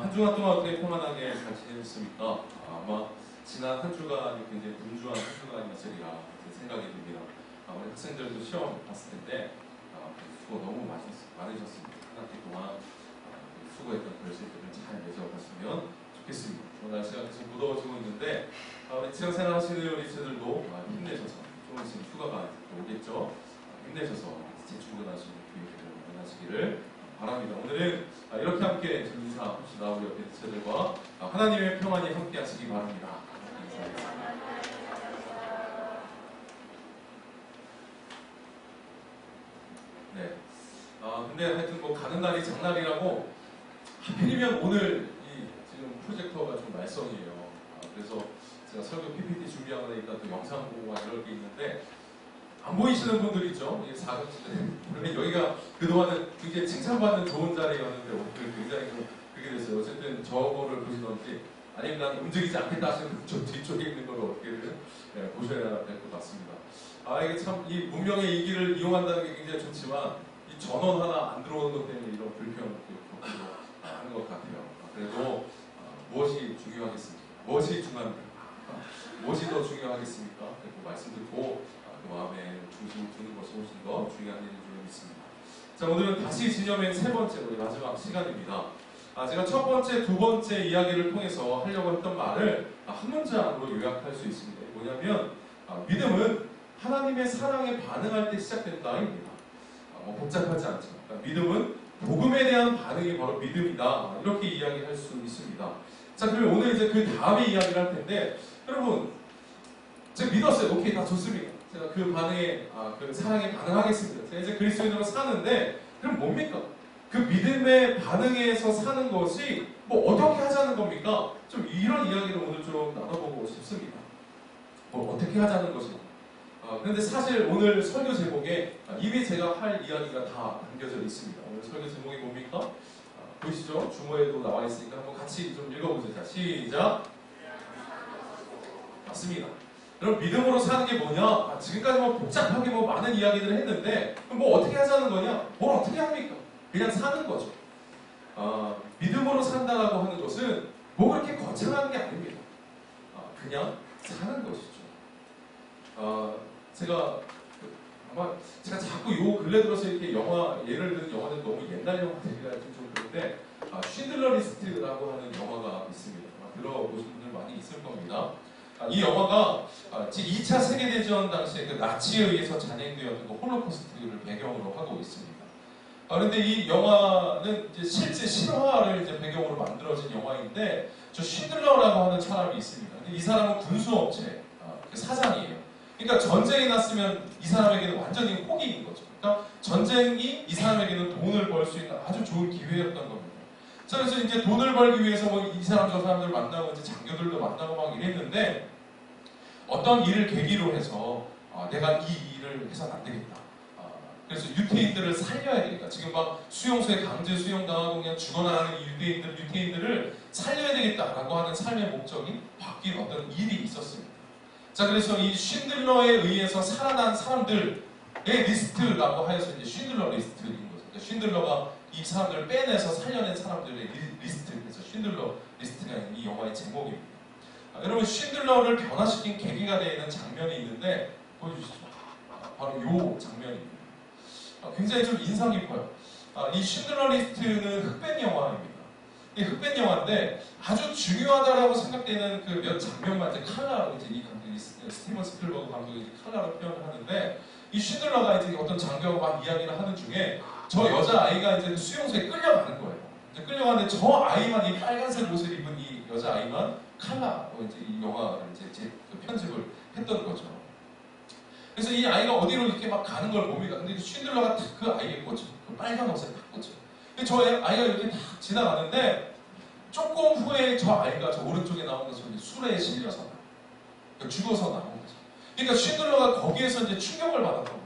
한 주간 동안 어떻게 평안하게 잘 지내셨습니까? 아마 지난 한 주간이 굉장히 분주한 한 주간이었으리라 생각이 듭니다. 우리 학생들도 시험 봤을 텐데 수고 너무 많으셨습니다. 한 학기 동안 수고했던 결실들을 잘 맺어갔으면 좋겠습니다. 날씨가 계속 무더워지고 있는데 우리 직장생활 하시는 우리 친구들도 힘내셔서 조금씩 휴가가 오겠죠. 힘내셔서 재충전하시는 교육을 마련하시기를 바랍니다. 오늘은 이렇게 함께 인사합시다. 우리 옆에 지체들과 하나님의 평안이 함께 하시기 바랍니다. 인사하겠습니다. 네. 근데 하여튼 뭐 가는 날이 장날이라고 하필이면 오늘 이 지금 프로젝터가 좀 말썽이에요. 그래서 제가 설교 PPT 준비하고 나니까 또 영상 보고 막 이럴 게 있는데 안 보이시는 분들 있죠? 이게 원래 여기가 그동안은 굉장히 칭찬받는 좋은 자리였는데 오늘 굉장히 좀 그렇게 됐어요. 어쨌든 저거를 보시던지 아니면 난 움직이지 않겠다 하시는 분 저 뒤쪽에 있는 걸 어떻게든 보셔야 될 것 같습니다. 이게 참 이 문명의 이 길을 이용한다는 게 굉장히 좋지만 이 전원 하나 안 들어오는 것 때문에 이런 불편을 겪기도 하는 것 같아요. 그래도 무엇이 중요하겠습니까? 무엇이 중요합니까? 무엇이 더 중요하겠습니까? 그 말씀 듣고 그 마음에 중심을 두는 것이 훨씬 더 중요한 일인 줄 믿습니다. 자, 오늘은 다시 진여맨 세 번째 우리 마지막 시간입니다. 제가 첫 번째, 두 번째 이야기를 통해서 하려고 했던 말을 한 문장으로 요약할 수 있습니다. 뭐냐면 믿음은 하나님의 사랑에 반응할 때 시작된다입니다. 복잡하지 않죠. 그러니까 믿음은 복음에 대한 반응이 바로 믿음이다. 이렇게 이야기할 수 있습니다. 자, 그럼 오늘 이제 그 다음에 이야기를 할 텐데 여러분 제가 믿었어요. 오케이, 다 좋습니다. 제가 그 반응에, 그 사랑에 반응하겠습니다. 제가 이제 그리스도인으로 사는데, 그럼 뭡니까? 그 믿음의 반응에서 사는 것이 뭐 어떻게 하자는 겁니까? 좀 이런 이야기를 오늘 좀 나눠보고 싶습니다. 뭐 어떻게 하자는 것이. 그런데 사실 오늘 설교 제목에 이미 제가 할 이야기가 다 담겨져 있습니다. 오늘 설교 제목이 뭡니까? 보이시죠? 주모에도 나와 있으니까 한번 같이 좀 읽어보세요. 자, 시작! 맞습니다. 그럼 믿음으로 사는 게 뭐냐? 지금까지 뭐 복잡하게 뭐 많은 이야기들을 했는데 그럼 뭐 어떻게 하자는 거냐? 뭘 어떻게 합니까? 그냥 사는 거죠. 믿음으로 산다라고 하는 것은 뭐 그렇게 거창한 게 아닙니다. 그냥 사는 것이죠. 아마 제가 자꾸 요 근래 들어서 이렇게 영화 예를 든 영화는 너무 옛날 영화들이라 좀 그런데 쉰들러 리스트라고 하는 영화가 있습니다. 들어보신 분들 많이 있을 겁니다. 이 영화가 2차 세계대전 당시에 그 나치에 의해서 잔행되었던 그 홀로코스트를 배경으로 하고 있습니다. 그런데 이 영화는 이제 실제 실화를 이제 배경으로 만들어진 영화인데 저 쉰들러라고 하는 사람이 있습니다. 근데 이 사람은 군수업체 사장이에요. 그러니까 전쟁이 났으면 이 사람에게는 완전히 호기인 거죠. 그러니까 전쟁이 이 사람에게는 돈을 벌 수 있는 아주 좋은 기회였던 겁니다. 자, 그래서 이제 돈을 벌기 위해서 뭐 이 사람 저 사람들 만나고 이제 장교들도 만나고 막 이랬는데 어떤 일을 계기로 해서 내가 이 일을 해서는 안 되겠다. 그래서 유태인들을 살려야 되겠다. 지금 막 수용소에 강제 수용당하고 그냥 죽어나가는 이 유태인들을 살려야 되겠다라고 하는 삶의 목적이 바뀐 어떤 일이 있었습니다. 자, 그래서 이 쉰들러에 의해서 살아난 사람들의 리스트라고 하여서 이제 쉰들러 리스트인 거죠. 그러니까 쉰들러가 이 사람들을 빼내서 살려낸 사람들의 리스트에서 쉰들러 리스트가 있는 이 영화의 제목입니다. 여러분 쉰들러를 변화시킨 계기가 되는 장면이 있는데 보여주시죠. 바로 이 장면입니다. 굉장히 좀 인상 깊어요. 이 쉰들러 리스트는 흑백 영화입니다. 이 흑백 영화인데 아주 중요하다라고 생각되는 그 몇 장면만 이제 칼라로 이제 이 감독이 스티븐 스필버그 감독이 이제 칼라로 표현을 하는데 이 쉰들러가 이제 어떤 장교가 막 이야기를 하는 중에 저 여자 아이가 이제 수용소에 끌려가는 거예요. 이제 끌려가는데 저 아이만 이 빨간색 옷을 입은 이 여자 아이만 칼라로 이제 이 영화를 이제 편집을 했던 거죠. 그래서 이 아이가 어디로 이렇게 막 가는 걸 봅니다. 근데 쉰들러가 딱 그 아이의 꽂죠. 그 빨간 옷에 딱 꽂죠. 근데 저 아이가 이렇게 딱 지나가는데 조금 후에 저 아이가 저 오른쪽에 나온 것처럼 술에 실려서 그러니까 죽어서 나온 거죠. 그러니까 쉰들러가 거기에서 이제 충격을 받았던 거예요.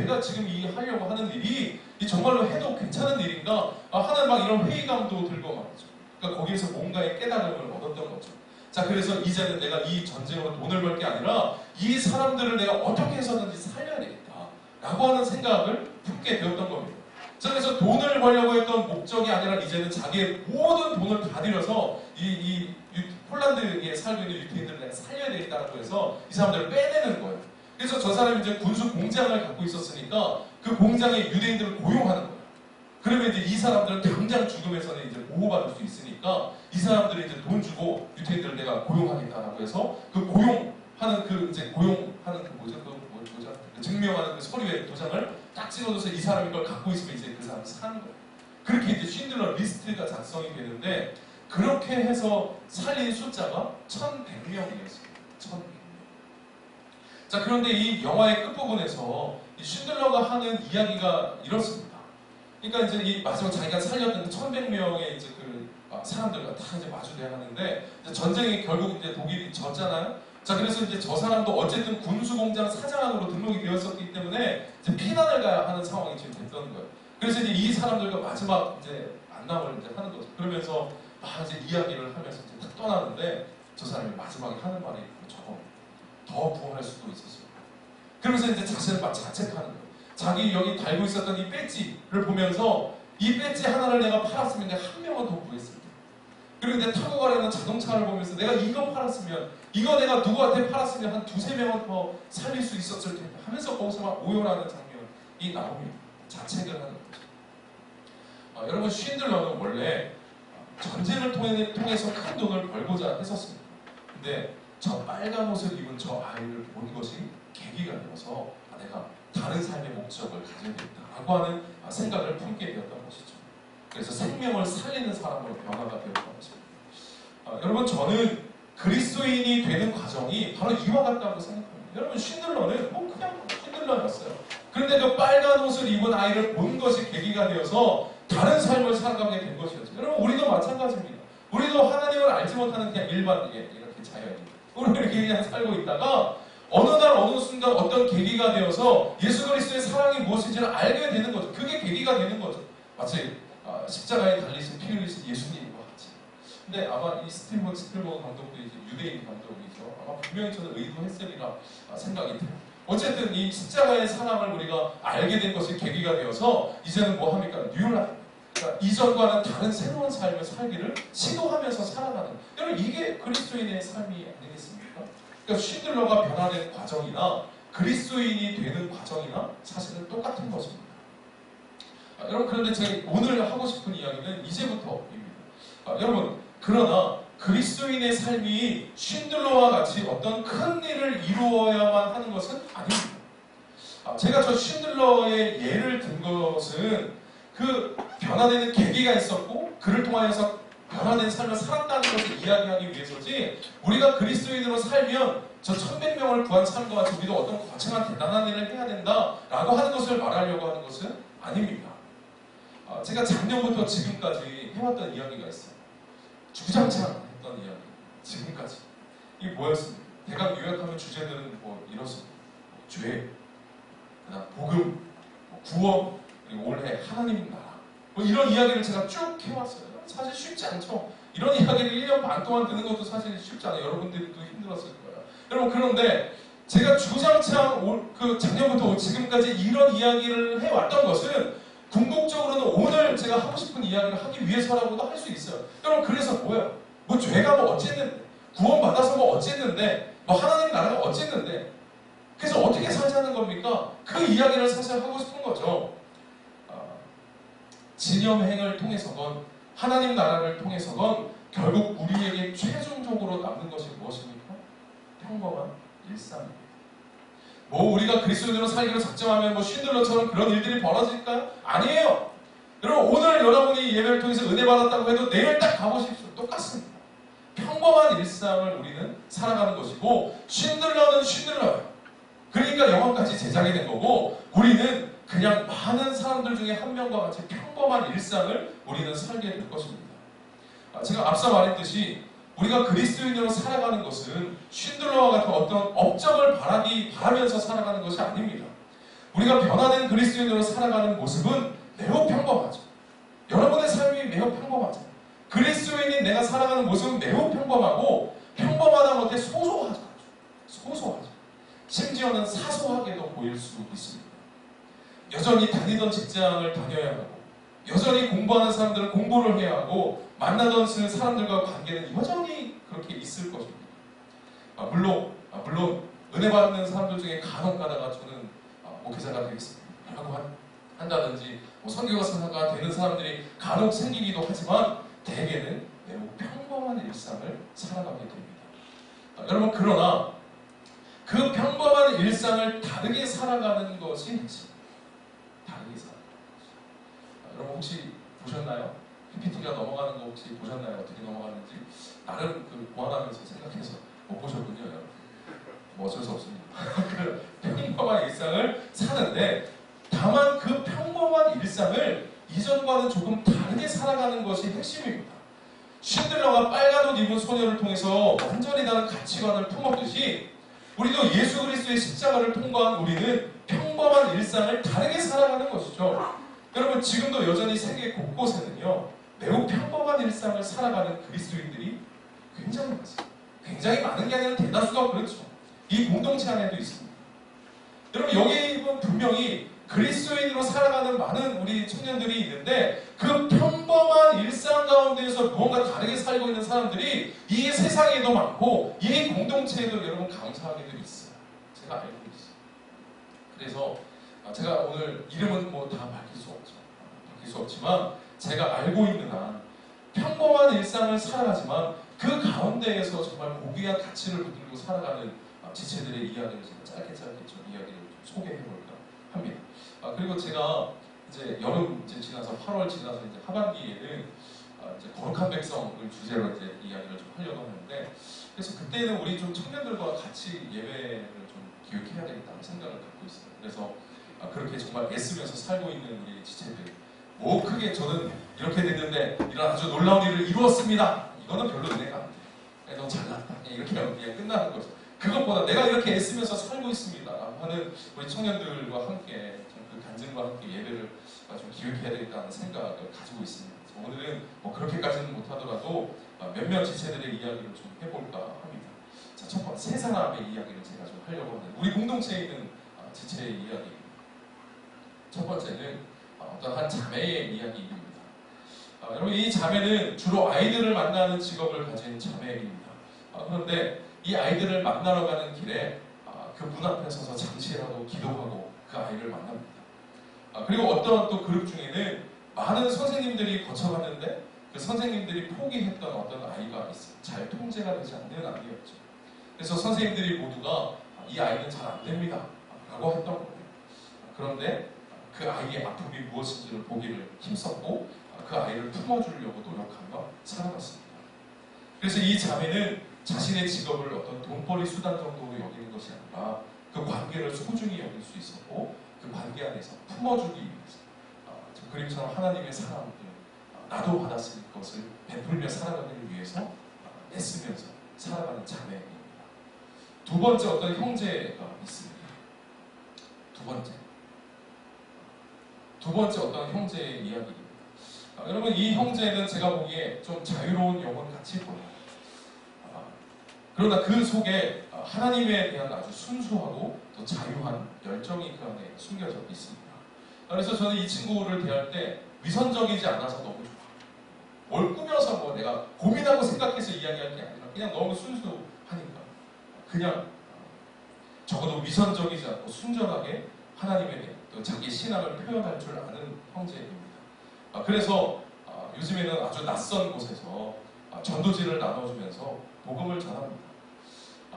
내가 지금 이 하려고 하는 일이 정말로 해도 괜찮은 일인가? 하는 막 이런 회의감도 들고 말이죠. 그러니까 거기에서 뭔가의 깨달음을 얻었던 거죠. 자, 그래서 이제는 내가 이 전쟁으로 돈을 벌 게 아니라 이 사람들을 내가 어떻게 해서든지 살려야 되겠다 라고 하는 생각을 품게 되었던 겁니다. 자, 그래서 돈을 벌려고 했던 목적이 아니라 이제는 자기의 모든 돈을 다 들여서 폴란드에 살고 있는 유태인들을 내가 살려야 되겠다고 해서 이 사람들을 빼내는 거예요. 그래서 저 사람이 이제 군수 공장을 갖고 있었으니까 그 공장에 유대인들을 고용하는 거예요. 그러면 이제 이 사람들은 당장 죽음에서는 이제 보호받을 수 있으니까 이 사람들이 이제 돈 주고 유태인들을 내가 고용하겠다라고 해서 그 고용하는 그 증명하는 그 서류에 도장을 딱 찍어줘서 이 사람이 그걸 갖고 있으면 이제 그 사람이 사는 거예요. 그렇게 이제 쉰들러 리스트가 작성이 되는데 그렇게 해서 살린 숫자가 1100명이었어요. 1100명. 자, 그런데 이 영화의 끝부분에서 이 쉰들러가 하는 이야기가 이렇습니다. 그러니까 이제 이 마지막 자기가 살렸던 1100명의 이제 그 사람들과 다 이제 마주대야 하는데 전쟁이 결국 이제 독일이 졌잖아요. 자, 그래서 이제 저 사람도 어쨌든 군수공장 사장으로 등록이 되었었기 때문에 이제 피난을 가야 하는 상황이 지금 됐던 거예요. 그래서 이제 이 사람들과 마지막 이제 만남을 이제 하는 거죠. 그러면서 막 이제 이야기를 하면서 이제 딱 떠나는데 저 사람이 마지막에 하는 말이 저거 더 구원할 수도 있었어요. 그러면서 이제 자신을 막 자책하는 거예요. 자기 여기 달고 있었던 이 배지를 보면서 이 배지 하나를 내가 팔았으면 내가 한 명은 더 구했을 텐데. 그리고 이제 타고 가려는 자동차를 보면서 내가 이거 팔았으면 이거 내가 누구한테 팔았으면 한 두세 명은 더 살릴 수 있었을 텐데 하면서 거기서 막 오열하는 장면이 나옵니다. 자책을 하는 거죠. 여러분 쉰들러는 원래 전쟁을 통해서 큰 돈을 벌고자 했었습니다. 근데 저 빨간 옷을 입은 저 아이를 본 것이 계기가 되어서 내가 다른 삶의 목적을 가져야 되겠다라고 하는 생각을 품게 되었던 것이죠. 그래서 생명을 살리는 사람으로 변화가 되었던 것입니다. 여러분 저는 그리스도인이 되는 과정이 바로 이와 같다고 생각합니다. 여러분 쉰들러는 뭐 그냥 쉰들러였어요. 그런데 그 빨간 옷을 입은 아이를 본 것이 계기가 되어서 다른 삶을 살아가게 된 것이었죠. 여러분 우리도 마찬가지입니다. 우리도 하나님을 알지 못하는 그냥 일반인 이렇게 자연인 우리 이렇게 그냥 살고 있다가 어느 날 어느 순간 어떤 계기가 되어서 예수 그리스도의 사랑이 무엇인지를 알게 되는 거죠. 그게 계기가 되는 거죠. 마치 십자가에 달리신 피 흘리신 예수님과 같이. 근데 아마 이 스틸버그 감독도 이제 유대인 감독이죠. 아마 분명히 저는 의도했으리라 생각이 돼요. 어쨌든 이 십자가의 사랑을 우리가 알게 된 것이 계기가 되어서 이제는 뭐 합니까? 뉴라이프. 그러니까 이전과는 다른 새로운 삶을 살기를 시도하면서 살아가는. 여러분 이게 그리스도인의 삶이 아니겠습니까? 그러니까 쉰들러가 변화된 과정이나 그리스도인이 되는 과정이나 사실은 똑같은 것입니다. 여러분 그런데 제가 오늘 하고 싶은 이야기는 이제부터입니다. 여러분 그러나 그리스도인의 삶이 쉰들러와 같이 어떤 큰 일을 이루어야만 하는 것은 아닙니다. 제가 저 쉰들러의 예를 든 것은 그 변화되는 계기가 있었고 그를 통하여서 변화된 삶을 살았다는 것을 이야기하기 위해서지 우리가 그리스도인으로 살면 저 1100명을 구한 삶과 같이 우리도 어떤 거창한 대단한 일을 해야 된다라고 하는 것을 말하려고 하는 것은 아닙니다. 제가 작년부터 지금까지 해왔던 이야기가 있어요. 주장창 했던 이야기. 지금까지. 이게 뭐였습니까? 대강 요약하면 주제들은 뭐 이렇습니다. 죄, 그다음 복음, 구원, 그리고 올해 하나님 나라. 뭐 이런 이야기를 제가 쭉 해왔어요. 사실 쉽지 않죠. 이런 이야기를 1년 반 동안 듣는 것도 사실 쉽지 않아요. 여러분들도 힘들었을 거예요. 여러분 그런데 제가 주장창 그 작년부터 지금까지 이런 이야기를 해왔던 것은 궁극적으로는 오늘 제가 하고 싶은 이야기를 하기 위해서라고도 할 수 있어요. 여러분 그래서 뭐예요? 뭐 죄가 뭐 어쨌는데 구원받아서 뭐 어쨌는데 뭐 하나님 나라가 어쨌는데 그래서 어떻게 살자는 겁니까? 그 이야기를 사실 하고 싶은 거죠. 진염행을 통해서건 하나님 나라를 통해서건 결국 우리에게 최종적으로 남는 것이 무엇입니까? 평범한 일상입니다. 뭐 우리가 그리스도인으로 살기로 작정하면 뭐 쉰들러처럼 그런 일들이 벌어질까요? 아니에요. 여러분 오늘 여러분이 예배를 통해서 은혜 받았다고 해도 내일 딱 가보십시오. 똑같습니다. 평범한 일상을 우리는 살아가는 것이고 쉰들러는 쉰들러예요. 그러니까 영화까지 제작이 된 거고 우리는 그냥 많은 사람들 중에 한 명과 같이 평범한 일상을 우리는 살게 될 것입니다. 제가 앞서 말했듯이 우리가 그리스도인으로 살아가는 것은 쉰들러와 같은 어떤 업적을 바라면서 살아가는 것이 아닙니다. 우리가 변화된 그리스도인으로 살아가는 모습은 매우 평범하죠. 여러분의 삶이 매우 평범하죠. 그리스도인인 내가 살아가는 모습은 매우 평범하고 평범하다 못해 소소하죠. 소소하죠. 심지어는 사소하게도 보일 수 있습니다. 여전히 다니던 직장을 다녀야 하고 여전히 공부하는 사람들은 공부를 해야 하고 만나던 사람들과 관계는 여전히 그렇게 있을 것입니다. 물론 은혜 받는 사람들 중에 간혹 가다가 저는 목회자가 되겠습니다 라고 한다든지 선교사가 되는 사람들이 간혹 생기기도 하지만 대개는 매우 평범한 일상을 살아가게 됩니다. 여러분, 그러나 그 평범한 일상을 다르게 살아가는 것이 핵심. 다르게 살아가는 것이. 여러분 혹시 보셨나요? PPT가 넘어가는 거 혹시 보셨나요? 어떻게 넘어가는지 나름 보완하면서 생각해서 못 보셨군요. 여러분. 어쩔 수 없습니다. 그 평범한 일상을 사는데 다만 그 평범한 일상을 이전과는 조금 다르게 살아가는 것이 핵심입니다. 쉰들러가 빨간 옷 입은 소녀를 통해서 완전히 다른 가치관을 품었듯이 우리도 예수 그리스도의 십자가를 통과한 우리는 평범한 일상을 다르게 살아가는 것이죠. 여러분, 지금도 여전히 세계 곳곳에는요 매우 평범한 일상을 살아가는 그리스도인들이 굉장히 많습니다. 굉장히 많은 게 아니라 대다수가 그렇죠. 이 공동체 안에도 있습니다. 여러분, 여기 분명히 그리스도인으로 살아가는 많은 우리 청년들이 있는데 그 평범한 일상 가운데에서 무언가 다르게 살고 있는 사람들이 이 세상에도 많고 이 공동체에도 여러분 감사하게도 있어요. 제가 알고 있어요. 그래서 제가 오늘 이름은 뭐 다 밝힐 수 없지만 제가 알고 있는 한 평범한 일상을 살아가지만 그 가운데에서 정말 고귀한 가치를 붙들고 살아가는 지체들의 이야기를 제가 짧게 좀 이야기를 좀 소개해볼까 합니다. 그리고 제가 이제 여름 이제 지나서 8월 지나서 이제 하반기에는 이제 거룩한 백성을 주제로 이제 이야기를 좀 하려고 하는데, 그래서 그때는 우리 좀 청년들과 같이 예배를 좀 기획해야 되겠다는 생각을 갖고 있어요. 그래서 그렇게 정말 애쓰면서 살고 있는 우리 지체들, 뭐 크게 저는 이렇게 됐는데 이런 아주 놀라운 일을 이루었습니다. 이거는 별로 은혜가 안 돼요. 너무 잘났다. 이렇게 하면 그냥 끝나는 거죠. 그것보다 내가 이렇게 애쓰면서 살고 있습니다 라고 하는 우리 청년들과 함께 그 간증과 함께 예배를 좀 기획해야 되겠다는 생각을 가지고 있습니다. 오늘은 뭐 그렇게까지는 못하더라도 몇몇 지체들의 이야기를 좀 해볼까 합니다. 자, 첫 번째 세 사람의 이야기를 제가 좀 하려고 하는데 우리 공동체에 있는 지체의 이야기입니다. 첫 번째는 어떤 한 자매의 이야기입니다. 여러분, 이 자매는 주로 아이들을 만나는 직업을 가진 자매입니다. 그런데 이 아이들을 만나러 가는 길에 그 문 앞에 서서 잠시라도 기도하고 그 아이를 만납니다. 그리고 어떤 또 그룹 중에는 많은 선생님들이 거쳐갔는데 그 선생님들이 포기했던 어떤 아이가 있어요. 잘 통제가 되지 않는 아이였죠. 그래서 선생님들이 모두가 이 아이는 잘 안 됩니다 라고 했던 거예요. 그런데 그 아이의 아픔이 무엇인지를 보기를 힘썼고 그 아이를 품어주려고 노력하며 살아갔습니다. 그래서 이 자매는 자신의 직업을 어떤 돈벌이 수단 정도로 여기는 것이 아니라 그 관계를 소중히 여길 수 있었고 그 관계 안에서 품어주기 위해서 그림처럼 하나님의 사람들 나도 받았을 것을 베풀며 살아가기 위해서 애쓰면서 살아가는 자매입니다. 두 번째 어떤 형제가 있습니다. 두 번째 어떤 형제의 이야기입니다. 여러분, 이 형제는 제가 보기에 좀 자유로운 영혼 같이 보여요. 그러나 그 속에 하나님에 대한 아주 순수하고 또 자유한 열정이 그 안에 숨겨져 있습니다. 그래서 저는 이 친구를 대할 때 위선적이지 않아서 너무 좋아요. 뭘 꾸며서 뭐 내가 고민하고 생각해서 이야기할 게 아니라 그냥 너무 순수하니까 그냥 적어도 위선적이지 않고 순전하게 하나님에 대한 또 자기 신앙을 표현할 줄 아는 형제입니다. 그래서 요즘에는 아주 낯선 곳에서 전도지를 나눠주면서 복음을 전합니다.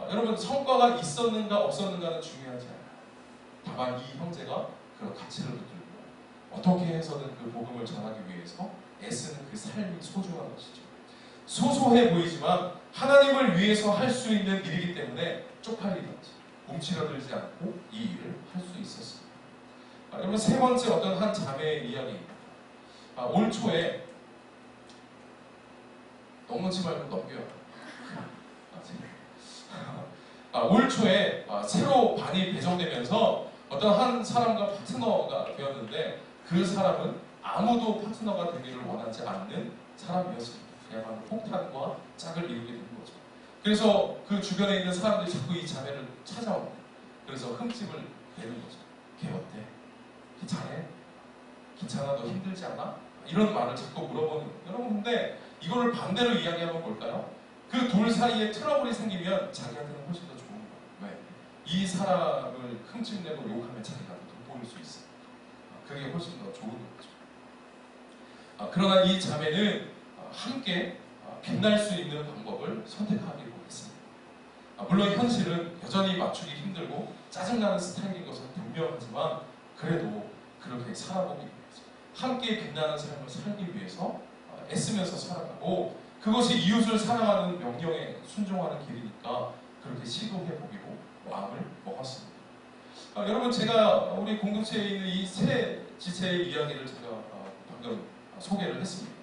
여러분, 성과가 있었는가 없었는가는 중요하지 않아요. 다만 이 형제가 그런 가치를 붙들고 어떻게 해서든 그 복음을 전하기 위해서 애쓰는 그 삶이 소중한 것이죠. 소소해 보이지만 하나님을 위해서 할 수 있는 일이기 때문에 쪽팔리든지 움츠러들지 않고 이 일을 할 수 있었습니다. 여러분, 세 번째 어떤 한 자매의 이야기입니다. 올 초에 넘지 말고 넘겨요. 올 초에 새로 반이 배정되면서 어떤 한 사람과 파트너가 되었는데 그 사람은 아무도 파트너가 되기를 원하지 않는 사람이었습니다. 그야말로 폭탄과 짝을 이루게 된 거죠. 그래서 그 주변에 있는 사람들이 자꾸 이 자매를 찾아옵니다. 그래서 흠집을 내는 거죠. 걔 어때? 걔 잘해? 괜찮아? 너 힘들지 않아? 이런 말을 자꾸 물어보는 거예요. 여러분, 근데 이거를 반대로 이야기하면 뭘까요? 그 둘 사이에 트러블이 생기면 자기한테는 훨씬 더 좋은 거예요. 왜? 이 사람을 흠집내고 욕하면 자기가 더 돋보일 수 있어요. 그게 훨씬 더 좋은 거죠. 그러나 이 자매는 함께 빛날 수 있는 방법을 선택하기로 했습니다. 물론 현실은 여전히 맞추기 힘들고 짜증나는 스타일인 것은 분명하지만 그래도 그렇게 살아보기 위해서 함께 빛나는 삶을 살기 위해서 애쓰면서 살아가고 그것이 이웃을 사랑하는 명령에 순종하는 길이니까 그렇게 시도해보기로 마음을 먹었습니다. 여러분, 제가 우리 공동체에 있는 이 세 지체의 이야기를 제가 방금 소개를 했습니다.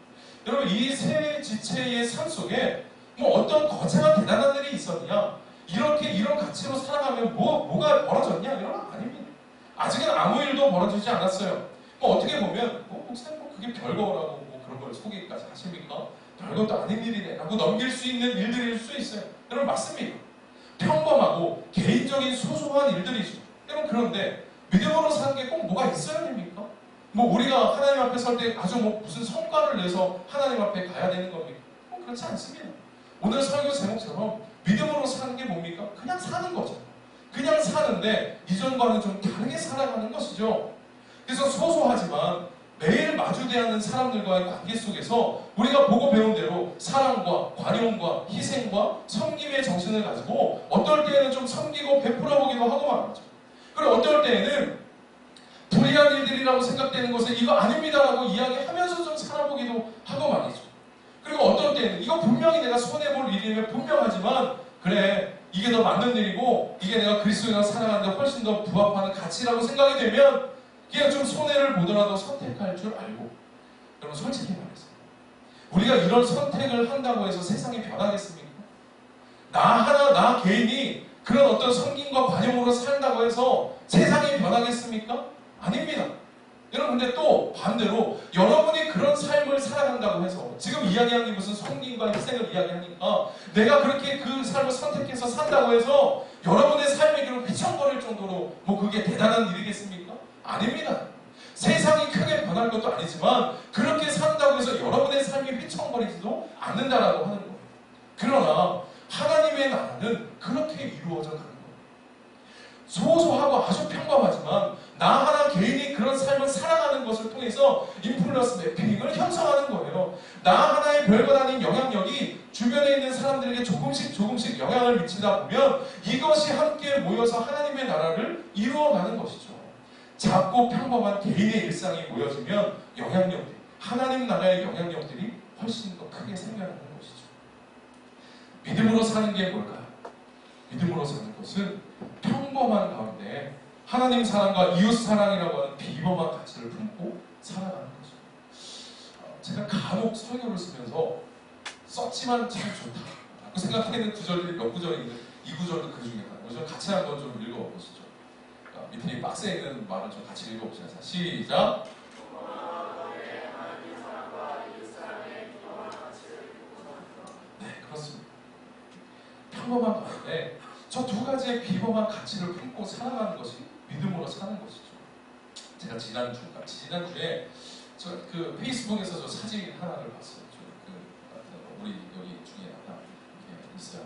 여러분, 이 세 지체의 삶 속에 뭐 어떤 거창한 대단한 일이 있었냐, 이렇게 이런 가치로 살아가면 뭐가 벌어졌냐, 이런 건 아닙니다. 아직은 아무 일도 벌어지지 않았어요. 뭐 어떻게 보면 목사님 그게 별거라고 뭐 그런 걸 소개까지 하십니까? 별것도 아닌 일이네 라고 넘길 수 있는 일들일 수 있어요. 여러분, 맞습니다. 평범하고 개인적인 소소한 일들이죠. 여러분, 그런데 믿음으로 사는 게 꼭 뭐가 있어야 됩니까? 뭐 우리가 하나님 앞에 설 때 아주 뭐 무슨 성과를 내서 하나님 앞에 가야 되는 겁니까? 그렇지 않습니다. 오늘 설교 제목처럼 믿음으로 사는 게 뭡니까? 그냥 사는 거죠. 그냥 사는데 이전과는 좀 다르게 살아가는 것이죠. 그래서 소소하지만 매일 마주대하는 사람들과의 관계 속에서 우리가 보고 배운 대로 사랑과 관용과 희생과 섬김의 정신을 가지고 어떨 때에는 좀 섬기고 베풀어 보기도 하고 말이죠. 그리고 어떨 때에는 불의한 일들이라고 생각되는 것은 이거 아닙니다라고 이야기하면서 좀 살아보기도 하고 말이죠. 그리고 어떨 때는 이거 분명히 내가 손해볼 일이면 분명하지만 그래, 이게 더 맞는 일이고 이게 내가 그리스도인과 살아가는데 훨씬 더 부합하는 가치라고 생각이 되면 그냥 좀 손해를 보더라도 선택할 줄 알고. 여러분, 솔직히 말해서 우리가 이런 선택을 한다고 해서 세상이 변하겠습니까? 나 개인이 그런 어떤 섬김과 관용으로 산다고 해서 세상이 변하겠습니까? 아닙니다. 여러분, 근데 또 반대로 여러분이 그런 삶을 살아간다고 해서 지금 이야기한 게 무슨 섬김과 희생을 이야기하니까 내가 그렇게 그 삶을 선택해서 산다고 해서 여러분의 삶의 길을 휘청거릴 정도로 뭐 그게 대단한 일이겠습니까? 아닙니다. 세상이 크게 변할 것도 아니지만 그렇게 산다고 해서 여러분의 삶이 휘청거리지도 않는다라고 하는 거예요. 그러나 하나님의 나라는 그렇게 이루어져 가는 거예요. 소소하고 아주 평범하지만 나 하나 개인이 그런 삶을 살아가는 것을 통해서 인플루언스 매핑을 형성하는 거예요. 나 하나의 별것 아닌 영향력이 주변에 있는 사람들에게 조금씩 영향을 미치다 보면 이것이 함께 모여서 하나님의 나라를 이루어가는 것이죠. 작고 평범한 개인의 일상이 모여지면 영향력들이, 하나님 나라의 영향력들이 훨씬 더 크게 생겨나는 것이죠. 믿음으로 사는 게 뭘까요? 믿음으로 사는 것은 평범한 가운데 하나님 사랑과 이웃 사랑이라고 하는 비범한 가치를 품고 살아가는 거죠. 제가 간혹 설교를 쓰면서 썼지만 참 좋다라고 생각하는 구절들이 몇 구절인데 이 구절도 그 중에 하나예요. 좀 같이 한번 좀 읽어보시죠. 밑에 이 박스에 있는 말을 좀 같이 읽어보시죠. 시작! 네, 그렇습니다. 평범한 가운데 저 두 가지의 비범한 가치를 품고 살아가는 것이 믿음으로 사는 것이죠. 제가 지난주에 저 그 페이스북에서 저 사진 하나를 봤어요. 우리 여기 중에 하나 이렇게 있어요.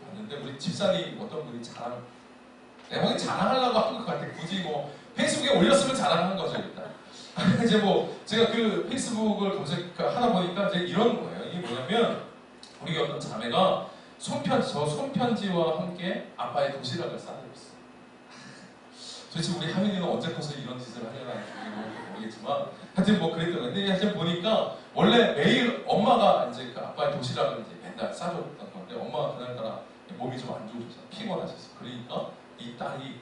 봤는데 우리 집사님 어떤 분이 내가 자랑하려고 한 것 같아. 굳이 뭐 페이스북에 올렸으면 자랑한 거죠 일단. 이제 뭐 제가 그 페이스북을 검색하다 보니까 이제 이런 거예요. 이게 뭐냐면 우리 어떤 자매가 손편지와 함께 아빠의 도시락을 싸들고 있어요. 도대체 우리 하민이는 언제 커서 이런 짓을 하려나 모르겠지만 하여튼 뭐 그랬더라고요. 근데 하여튼 보니까 원래 매일 엄마가 이제 그 아빠의 도시락을 이제 맨날 싸줬던 건데 엄마가 그날따라 몸이 좀 안 좋으셔서 피곤하셨어. 그러니까 이 딸이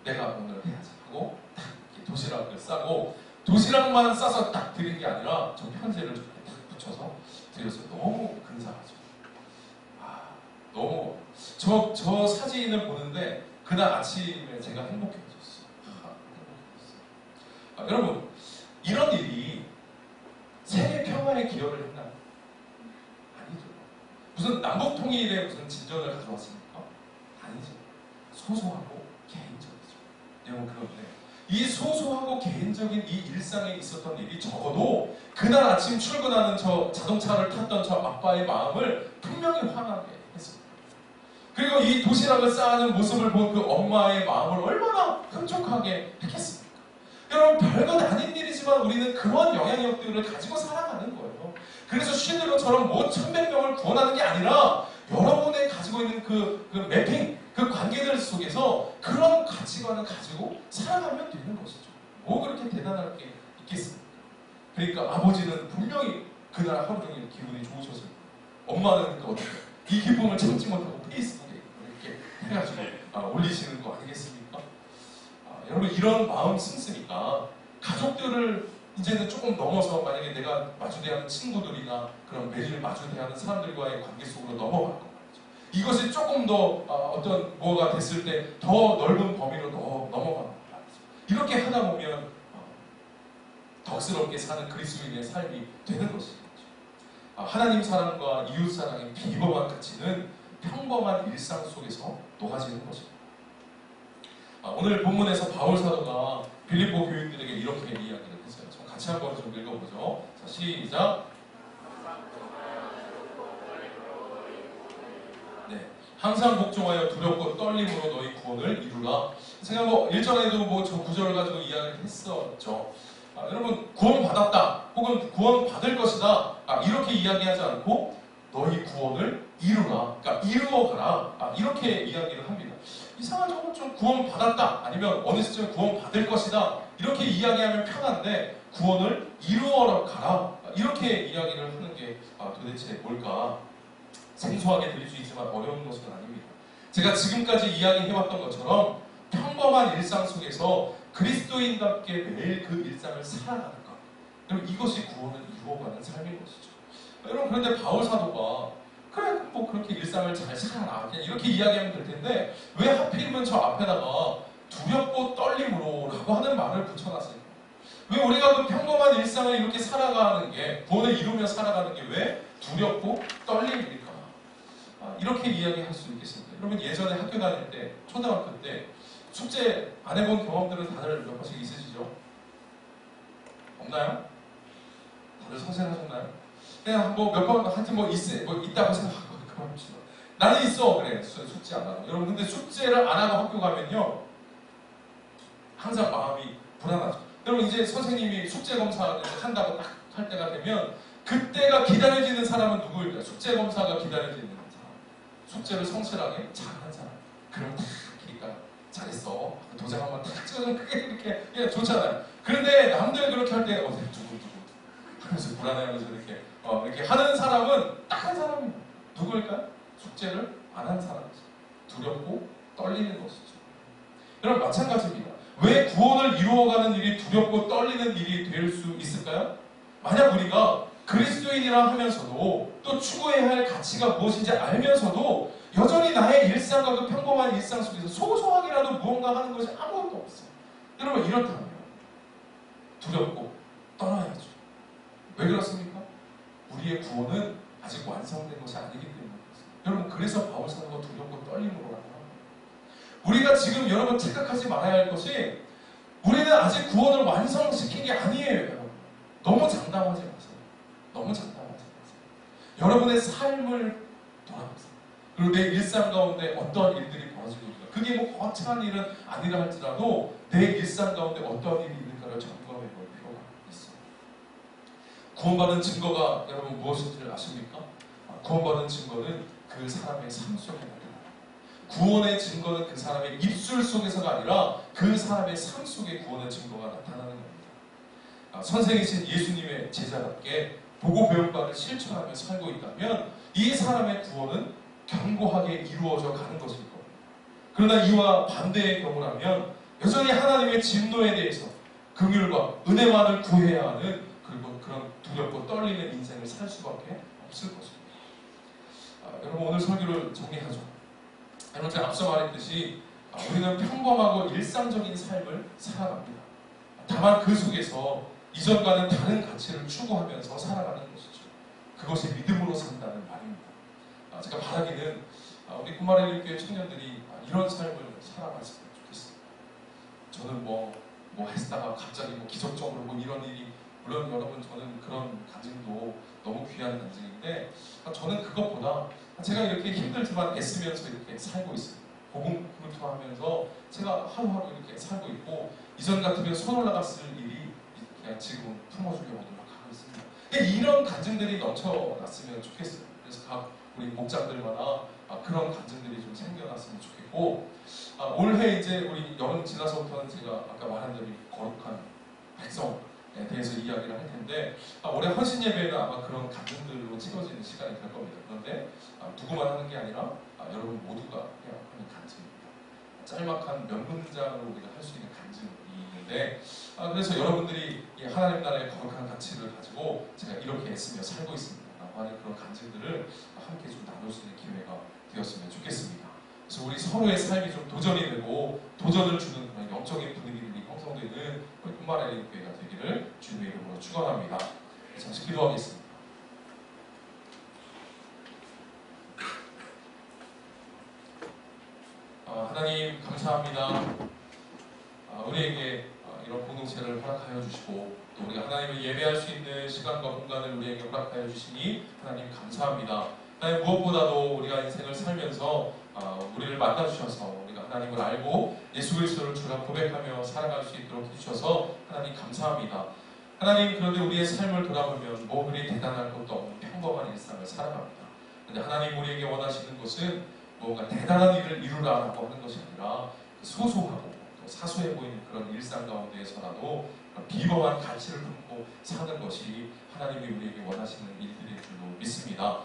내가 오늘 해야지 하고 딱 도시락을 싸고 도시락만 싸서 딱 드린 게 아니라 저 편지를 딱 붙여서 드렸어요. 너무 근사하죠. 너무 저 사진을 보는데 그날 아침에 제가 행복해졌어요. 여러분, 이런 일이 세계 평화에 기여를 했나요? 아니죠. 무슨 남북 통일에 무슨 진전을 가져왔습니까? 아니죠. 소소하고 개인적이죠. 여러분, 그런데 이 소소하고 개인적인 이 일상에 있었던 일이 적어도 그날 아침 출근하는 저 자동차를 탔던 저 아빠의 마음을 분명히 화나게 했습니다. 그리고 이 도시락을 싸는 모습을 본 그 엄마의 마음을 얼마나 흡족하게 했겠습니까? 여러분, 별것 아닌 일이지만 우리는 그런 영향력들을 가지고 살아가는 거예요. 그래서 쉰들러처럼 뭐 1,100명을 구원하는 게 아니라 여러분의 가지고 있는 그 매핑, 그 관계들 속에서 그런 가치관을 가지고 살아가면 되는 것이죠. 뭐 그렇게 대단할 게 있겠습니까? 그러니까 아버지는 분명히 그날 하루 종일 기분이 좋으셨을 거예요. 엄마는 그러니까 어떻게 이 기쁨을 참지 못하고 페이스북에 이렇게 해가지고 올리시는 거 아니겠습니까? 여러분, 이런 마음 씀씀이니까 가족들을 이제는 조금 넘어서 만약에 내가 마주대하는 친구들이나 그런 매일 마주대하는 사람들과의 관계 속으로 넘어갈 거 말이죠. 이것이 조금 더 어떤 뭐가 됐을 때 더 넓은 범위로 넘어가는 말이죠. 이렇게 하다 보면 덕스럽게 사는 그리스도인의 삶이 되는 것이죠. 하나님 사랑과 이웃 사랑의 비범한 가치는 평범한 일상 속에서 녹아지는 것입니다. 오늘 본문에서 바울 사도가 빌립보 교인들에게 이렇게 이야기를 했어요. 같이 한번 좀 읽어보죠. 자, 시작. 네, 항상 복종하여 두렵고 떨림으로 너희 구원을 이루라. 제가 뭐 일전에도 저 구절을 가지고 이야기를 했었죠. 여러분, 구원받았다 혹은 구원받을 것이다 이렇게 이야기하지 않고 너희 구원을 이루라, 그러니까 이루어가라 이렇게 이야기를 합니다. 이상하죠? 좀 구원받았다 아니면 어느 시점에 구원받을 것이다 이렇게 이야기하면 편한데 구원을 이루어라 가라 이렇게 이야기를 하는 게 도대체 뭘까? 생소하게 들릴 수 있지만 어려운 것은 아닙니다. 제가 지금까지 이야기해왔던 것처럼 평범한 일상 속에서 그리스도인답게 매일 그 일상을 살아가는 것, 그럼 이것이 구원을 이루어가는 삶인 것이죠. 여러분, 그런데 바울 사도가 그래 뭐 그렇게 일상을 잘 살아라 그냥 이렇게 이야기하면 될 텐데 왜 하필이면 저 앞에다가 두렵고 떨림으로 라고 하는 말을 붙여놨을까? 왜 우리가 그 평범한 일상을 이렇게 살아가는 게, 구원을 이루며 살아가는 게 왜 두렵고 떨림일까? 이렇게 이야기할 수 있겠습니다. 여러분, 예전에 학교 다닐 때, 초등학교 때 숙제 안 해본 경험들은 다들 몇 번씩 있으시죠? 없나요? 다들 성실하셨나요? 그냥 뭐 몇 번 하여튼 뭐 있다고 생각하고 그럽시다. 나는 있어 그래 숙제 안 하고. 여러분, 근데 숙제를 안 하고 학교 가면요 항상 마음이 불안하죠. 여러분, 이제 선생님이 숙제 검사를 한다고 딱 할 때가 되면 그때가 기다려지는 사람은 누구일까요? 숙제 검사가 기다려지는 사람, 숙제를 성실하게 잘한 사람. 그럼 딱 그러니까 잘했어 도장 한번 딱 찍어주면 그게 이렇게 좋잖아요. 그런데 남들 그렇게 할 때 누구 하면서 불안해하면서 이렇게 하는 사람은 딱 한 사람입니다. 누구일까요? 숙제를 안 한 사람이죠. 두렵고 떨리는 것이죠. 여러분, 마찬가지입니다. 왜 구원을 이루어가는 일이 두렵고 떨리는 일이 될 수 있을까요? 만약 우리가 그리스도인이라 하면서도 또 추구해야 할 가치가 무엇인지 알면서도 여전히 나의 일상과 그 평범한 일상 속에서 소소하게라도 무언가 하는 것이 아무것도 없어요. 여러분, 이렇다면 두렵고 떠나야죠. 왜 그렇습니까? 우리의 구원은 아직 완성된 것이 아니기 때문입니다. 여러분, 그래서 바울 사도가 두렵고 떨림으로 나타납니다. 우리가 지금 여러분 착각하지 말아야 할 것이 우리는 아직 구원을 완성시킨 게 아니에요. 여러분, 너무 장담하지 마세요. 너무 장담하지 마세요. 여러분의 삶을 돌아보세요. 그리고 내 일상 가운데 어떤 일들이 벌어지고 있는가. 그게 뭐 거창한 일은 아니라 할지라도 내 일상 가운데 어떤 일이 있는가를 점검해 볼 필요가 있어요. 구원받은 증거가 여러분 무엇인지를 아십니까? 구원받은 증거는 그 사람의 삶 속에 나타납니다. 구원의 증거는 그 사람의 입술 속에서가 아니라 그 사람의 삶 속에 구원의 증거가 나타나는 겁니다. 선생이신 예수님의 제자답게 보고 배운 바를 실천하며 살고 있다면 이 사람의 구원은 견고하게 이루어져 가는 것일 겁니다. 그러나 이와 반대의 경우라면 여전히 하나님의 진노에 대해서 긍휼과 은혜만을 구해야 하는, 그리고 그런 두렵고 떨리는 인생을 살 수밖에 없을 것입니다. 여러분, 오늘 설교를 정리하죠. 여러분, 제가 앞서 말했듯이 우리는 평범하고 일상적인 삶을 살아갑니다. 다만 그 속에서 이전과는 다른 가치를 추구하면서 살아가는 것이죠. 그것이 믿음으로 산다는 말입니다. 제가 바라기는 우리 구마레일교회 청년들이 이런 삶을 살아갔으면 좋겠습니다. 저는 뭐 뭐 했다가 갑자기 뭐 기적적으로 뭐 이런 일이, 물론 여러분 저는 그런 간증도 너무 귀한 간증인데 저는 그것보다 제가 이렇게 힘들지만 애쓰면서 이렇게 살고 있습니다. 복음 굴투하면서 제가 하루하루 이렇게 살고 있고, 이전 같으면 손 올라갔을 일이 그냥 지금 품어주려고 노력하고 있습니다. 이런 간증들이 넘쳐났으면 좋겠어요. 그래서 각 우리 목장들마다 그런 간증들이 좀 생겨났으면 좋겠고, 올해 이제 우리 여름 지나서부터는 제가 아까 말한 대로 거룩한 백성에 대해서 이야기를 할 텐데, 올해 헌신 예배는 아마 그런 간증들로 채워지는 시간이 될 겁니다. 그런데 누구만 하는 게 아니라 여러분 모두가 해야 하는 간증입니다. 짤막한 몇 문장으로 우리가 할 수 있는 간증이 있는데, 그래서 여러분들이 이 하나님 나라의 거룩한 가치를 가지고 제가 이렇게 애쓰며 살고 있습니다 라고 하는 그런 간증들을 함께 좀 나눌 수 있는 기회가 되었으면 좋겠습니다. 그래서 우리 서로의 삶이 좀 도전이 되고 도전을 주는 그런 영적인 분위기들이 형성되는 우리 꿈바라의 교회가 되기를 주님의 이름으로 축원합니다. 잠시 기도하겠습니다. 하나님 감사합니다. 우리에게 이런 공동체를 허락하여 주시고 또 우리가 하나님을 예배할 수 있는 시간과 공간을 우리에게 허락하여 주시니 하나님 감사합니다. 하나님 무엇보다도 우리가 인생을 살면서 우리를 만나주셔서 우리가 하나님을 알고 예수 그리스도를 주라 고백하며 살아갈 수 있도록 해주셔서 하나님 감사합니다. 하나님, 그런데 우리의 삶을 돌아보면 뭐 그리 대단할 것도 없는 평범한 일상을 살아갑니다. 그런데 하나님 우리에게 원하시는 것은 뭔가 대단한 일을 이루라라고 하는 것이 아니라 소소하고 또 사소해 보이는 그런 일상 가운데에서라도 비범한 가치를 품고 사는 것이 하나님이 우리에게 원하시는 일들인 줄로 믿습니다.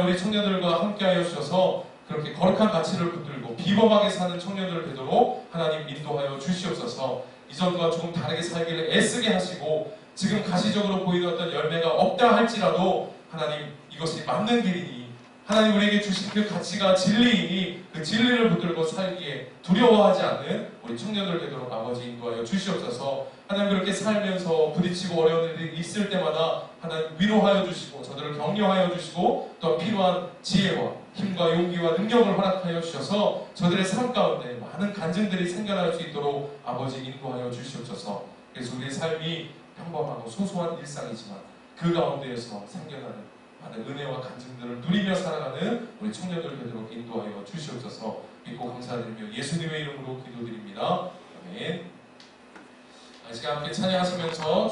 우리 청년들과 함께하여 주셔서 그렇게 거룩한 가치를 붙들고 비범하게 사는 청년들을 되도록 하나님 인도하여 주시옵소서. 이전과 조금 다르게 살기를 애쓰게 하시고 지금 가시적으로 보이는 어떤 열매가 없다 할지라도 하나님 이것이 맞는 길이니 하나님 우리에게 주신 그 가치가 진리이니 그 진리를 붙들고 살기에 두려워하지 않는 우리 청년들 되도록 아버지 인도하여 주시옵소서. 하나님 그렇게 살면서 부딪히고 어려운 일이 있을 때마다 하나님 위로하여 주시고 저들을 격려하여 주시고 또 필요한 지혜와 힘과 용기와 능력을 허락하여 주셔서 저들의 삶 가운데 많은 간증들이 생겨날 수 있도록 아버지 인도하여 주시옵소서. 그래서 우리의 삶이 평범하고 소소한 일상이지만 그 가운데에서 생겨나는 많은 은혜와 간증들을 누리며 살아가는 우리 청년들 되도록 인도하여 주시옵소서. 믿고 감사드리며 예수님의 이름으로 기도드립니다. 아멘. 이 시간 함께 찬양하시면서